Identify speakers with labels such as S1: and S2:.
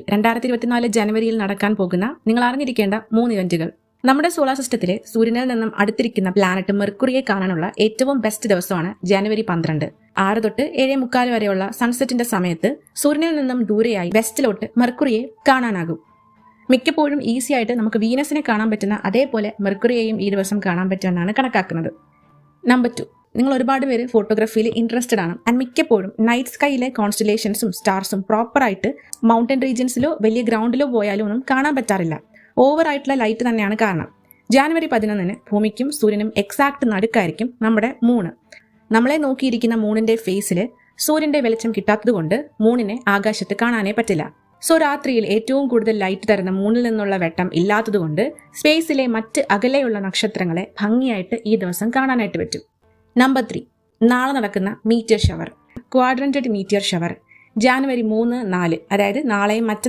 S1: 2024 ജനുവരിയിൽ നടക്കാൻ പോകുന്ന നിങ്ങൾ അറിഞ്ഞിരിക്കേണ്ട 3 ഇവന്റുകൾ. നമ്മുടെ സോളാർ സിസ്റ്റത്തിലെ സൂര്യനിൽ നിന്നും അടുത്തിരിക്കുന്ന പ്ലാനറ്റ് മെർക്കുറിയെ കാണാനുള്ള ഏറ്റവും ബെസ്റ്റ് ദിവസമാണ് ജനുവരി 12. 6 തൊട്ട് 7:45 വരെയുള്ള സൺസെറ്റിന്റെ സമയത്ത് സൂര്യനിൽ നിന്നും ദൂരെയായി വെസ്റ്റിലോട്ട് മെർക്കുറിയെ കാണാനാകും. മിക്കപ്പോഴും ഈസി ആയിട്ട് നമുക്ക് വീനസിനെ കാണാൻ പറ്റുന്ന അതേപോലെ മെർക്കുറിയെയും ഈ ദിവസം കാണാൻ പറ്റുമെന്നാണ് കണക്കാക്കുന്നത്. നമ്പർ 2, നിങ്ങൾ ഒരുപാട് പേര് ഫോട്ടോഗ്രാഫിയിൽ ഇൻട്രസ്റ്റഡ് ആണ്. ആൻഡ് മിക്കപ്പോഴും നൈറ്റ് സ്കൈയിലെ കോൺസ്റ്റലേഷൻസും സ്റ്റാർസും പ്രോപ്പറായിട്ട് മൗണ്ടൻ റീജിയൻസിലോ വലിയ ഗ്രൗണ്ടിലോ പോയാലും ഒന്നും കാണാൻ പറ്റാറില്ല. ഓവറായിട്ടുള്ള ലൈറ്റ് തന്നെയാണ് കാരണം. ജനുവരി 11 ഭൂമിക്കും സൂര്യനും എക്സാക്ട് നടുക്കായിരിക്കും നമ്മുടെ മൂണ്. നമ്മളെ നോക്കിയിരിക്കുന്ന മൂണിന്റെ ഫേസിൽ സൂര്യന്റെ വെളിച്ചം കിട്ടാത്തതുകൊണ്ട് മൂണിനെ ആകാശത്ത് കാണാനേ പറ്റില്ല. സോ രാത്രിയിൽ ഏറ്റവും കൂടുതൽ ലൈറ്റ് തരുന്ന മൂണിൽ നിന്നുള്ള വെട്ടം ഇല്ലാത്തതുകൊണ്ട് സ്പേസിലെ മറ്റ് അകലെയുള്ള നക്ഷത്രങ്ങളെ ഭംഗിയായിട്ട് ഈ ദിവസം കാണാനായിട്ട് പറ്റും. നമ്പർ 3, നാളെ നടക്കുന്ന മീറ്റിയർ ഷവർ, ക്വാഡ്രന്റഡ് മീറ്റിയർ ഷവർ ജനുവരി 3, 4, അതായത് നാളെയും